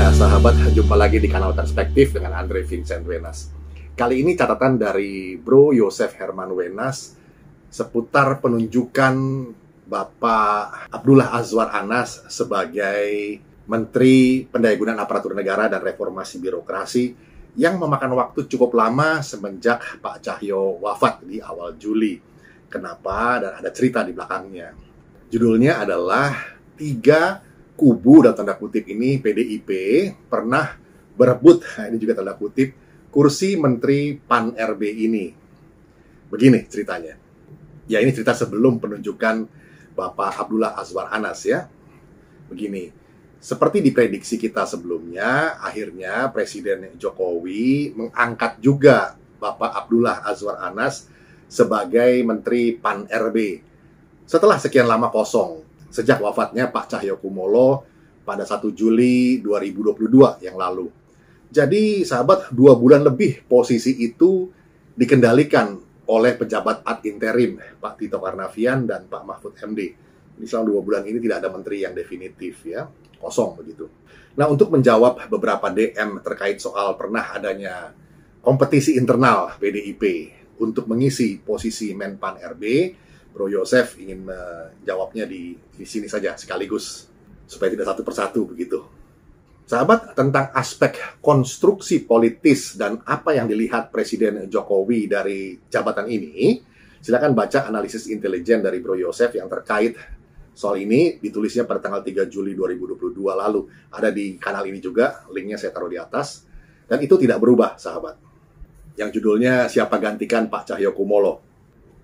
Ya, sahabat, jumpa lagi di kanal Perspektif dengan Andre Vincent Wenas. Kali ini catatan dari Bro Yosef Herman Wenas seputar penunjukan Bapak Abdullah Azwar Anas sebagai Menteri Pendayagunaan Aparatur Negara dan Reformasi Birokrasi yang memakan waktu cukup lama semenjak Pak Cahyo wafat di awal Juli. Kenapa? Dan ada cerita di belakangnya. Judulnya adalah 3 kubu dan tanda kutip ini PDIP pernah berebut, ini juga tanda kutip, kursi Menteri Pan-RB ini. Begini ceritanya. Ya, ini cerita sebelum penunjukan Bapak Abdullah Azwar Anas ya. Begini, seperti diprediksi kita sebelumnya, akhirnya Presiden Jokowi mengangkat juga Bapak Abdullah Azwar Anas sebagai Menteri Pan-RB. Setelah sekian lama kosong, sejak wafatnya Pak Cahyokumolo pada 1 Juli 2022 yang lalu. Jadi, sahabat, 2 bulan lebih posisi itu dikendalikan oleh pejabat ad interim, Pak Tito Karnavian dan Pak Mahfud MD. Ini selama 2 bulan ini tidak ada menteri yang definitif ya, kosong begitu. Nah, untuk menjawab beberapa DM terkait soal pernah adanya kompetisi internal PDIP untuk mengisi posisi Menpan RB, Bro Yosef ingin menjawabnya di sini saja sekaligus supaya tidak satu persatu begitu. Sahabat, tentang aspek konstruksi politis dan apa yang dilihat Presiden Jokowi dari jabatan ini, silakan baca analisis intelijen dari Bro Yosef yang terkait soal ini, ditulisnya pada tanggal 3 Juli 2022 lalu. Ada di kanal ini juga, linknya saya taruh di atas. Dan itu tidak berubah, sahabat. Yang judulnya Siapa Gantikan Pak Cahyokumolo.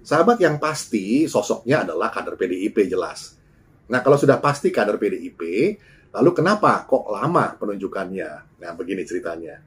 Sahabat, yang pasti sosoknya adalah kader PDIP jelas. Nah, kalau sudah pasti kader PDIP, lalu kenapa kok lama penunjukannya? Nah, begini ceritanya.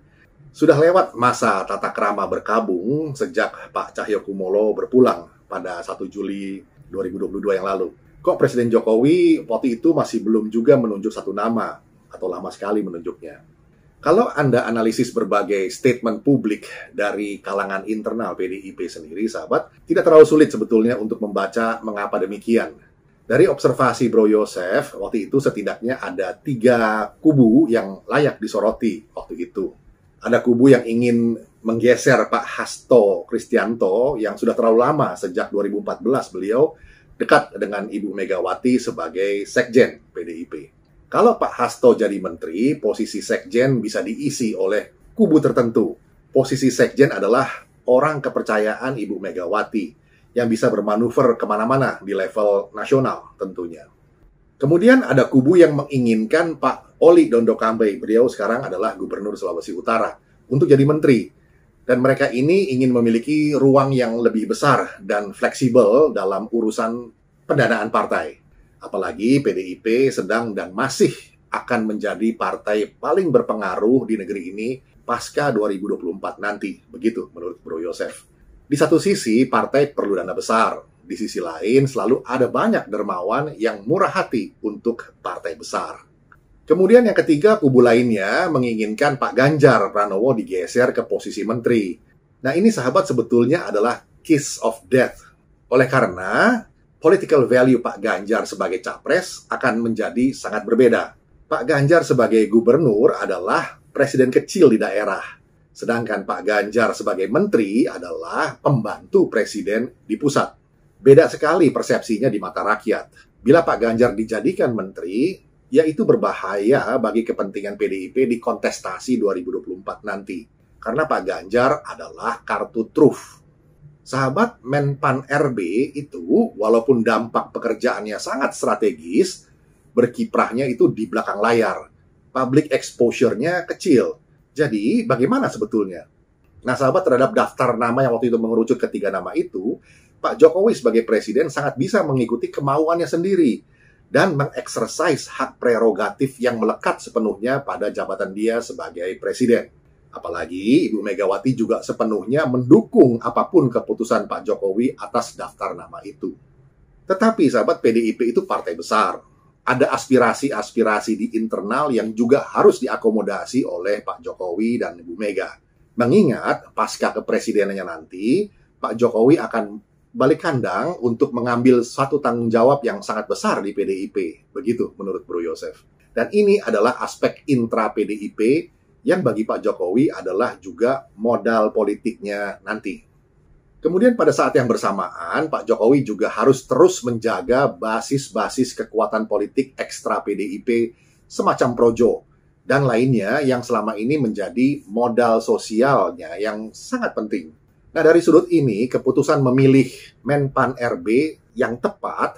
Sudah lewat masa tata krama berkabung sejak Pak Cahyokumolo berpulang pada 1 Juli 2022 yang lalu. Kok Presiden Jokowi waktu itu masih belum juga menunjuk satu nama, atau lama sekali menunjuknya. Kalau Anda analisis berbagai statement publik dari kalangan internal PDIP sendiri, sahabat, tidak terlalu sulit sebetulnya untuk membaca mengapa demikian. Dari observasi Bro Yosef, waktu itu setidaknya ada 3 kubu yang layak disoroti waktu itu. Ada kubu yang ingin menggeser Pak Hasto Kristianto yang sudah terlalu lama, sejak 2014 beliau dekat dengan Ibu Megawati sebagai Sekjen PDIP. Kalau Pak Hasto jadi menteri, posisi sekjen bisa diisi oleh kubu tertentu. Posisi sekjen adalah orang kepercayaan Ibu Megawati yang bisa bermanuver kemana-mana di level nasional tentunya. Kemudian ada kubu yang menginginkan Pak Oli Dondokambe, beliau sekarang adalah Gubernur Sulawesi Utara, untuk jadi menteri. Dan mereka ini ingin memiliki ruang yang lebih besar dan fleksibel dalam urusan pendanaan partai. Apalagi PDIP sedang dan masih akan menjadi partai paling berpengaruh di negeri ini pasca 2024 nanti. Begitu menurut Bro Yosef. Di satu sisi, partai perlu dana besar. Di sisi lain, selalu ada banyak dermawan yang murah hati untuk partai besar. Kemudian yang ketiga, kubu lainnya menginginkan Pak Ganjar Pranowo digeser ke posisi menteri. Nah, ini sahabat sebetulnya adalah kiss of death. Oleh karena political value Pak Ganjar sebagai capres akan menjadi sangat berbeda. Pak Ganjar sebagai gubernur adalah presiden kecil di daerah. Sedangkan Pak Ganjar sebagai menteri adalah pembantu presiden di pusat. Beda sekali persepsinya di mata rakyat. Bila Pak Ganjar dijadikan menteri, ya itu berbahaya bagi kepentingan PDIP di kontestasi 2024 nanti. Karena Pak Ganjar adalah kartu truf. Sahabat, Menpan RB itu walaupun dampak pekerjaannya sangat strategis, berkiprahnya itu di belakang layar. Public exposure-nya kecil. Jadi, bagaimana sebetulnya? Nah, sahabat, terhadap daftar nama yang waktu itu mengerucut ke 3 nama itu, Pak Jokowi sebagai presiden sangat bisa mengikuti kemauannya sendiri dan mengeksersis hak prerogatif yang melekat sepenuhnya pada jabatan dia sebagai presiden. Apalagi Ibu Megawati juga sepenuhnya mendukung apapun keputusan Pak Jokowi atas daftar nama itu. Tetapi sahabat, PDIP itu partai besar. Ada aspirasi-aspirasi di internal yang juga harus diakomodasi oleh Pak Jokowi dan Ibu Mega. Mengingat pasca kepresidenannya nanti, Pak Jokowi akan balik kandang untuk mengambil satu tanggung jawab yang sangat besar di PDIP. Begitu menurut Bro Yosef. Dan ini adalah aspek intra PDIP yang bagi Pak Jokowi adalah juga modal politiknya nanti. Kemudian pada saat yang bersamaan, Pak Jokowi juga harus terus menjaga basis-basis kekuatan politik ekstra PDIP semacam Projo dan lainnya yang selama ini menjadi modal sosialnya yang sangat penting. Nah, dari sudut ini, keputusan memilih Menpan RB yang tepat,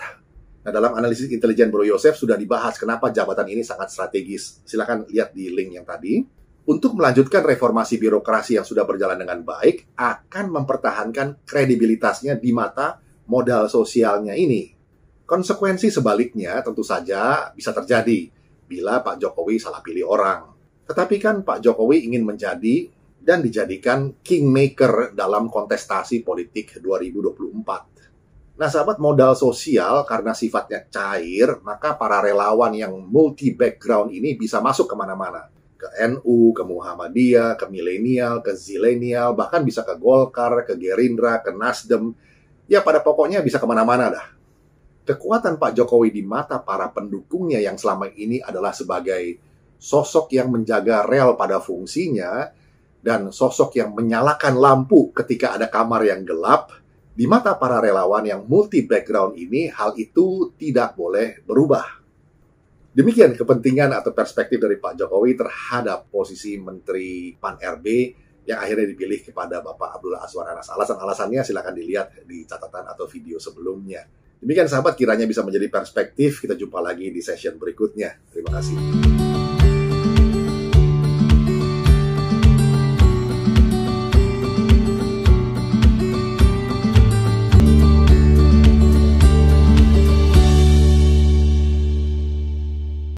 nah dalam analisis intelijen Bro Yosef sudah dibahas kenapa jabatan ini sangat strategis. Silakan lihat di link yang tadi. Untuk melanjutkan reformasi birokrasi yang sudah berjalan dengan baik, akan mempertahankan kredibilitasnya di mata modal sosialnya ini. Konsekuensi sebaliknya tentu saja bisa terjadi bila Pak Jokowi salah pilih orang. Tetapi kan Pak Jokowi ingin menjadi dan dijadikan kingmaker dalam kontestasi politik 2024. Nah, sahabat, modal sosial karena sifatnya cair, maka para relawan yang multi-background ini bisa masuk kemana-mana. Ke NU, ke Muhammadiyah, ke milenial, ke zilenial, bahkan bisa ke Golkar, ke Gerindra, ke Nasdem. Ya, pada pokoknya bisa kemana-mana dah. Kekuatan Pak Jokowi di mata para pendukungnya yang selama ini adalah sebagai sosok yang menjaga rel pada fungsinya dan sosok yang menyalakan lampu ketika ada kamar yang gelap. Di mata para relawan yang multi background ini, hal itu tidak boleh berubah. Demikian kepentingan atau perspektif dari Pak Jokowi terhadap posisi Menteri Pan RB yang akhirnya dipilih kepada Bapak Abdullah Azwar Anas. Alasan-alasannya silakan dilihat di catatan atau video sebelumnya. Demikian sahabat, kiranya bisa menjadi perspektif. Kita jumpa lagi di session berikutnya. Terima kasih.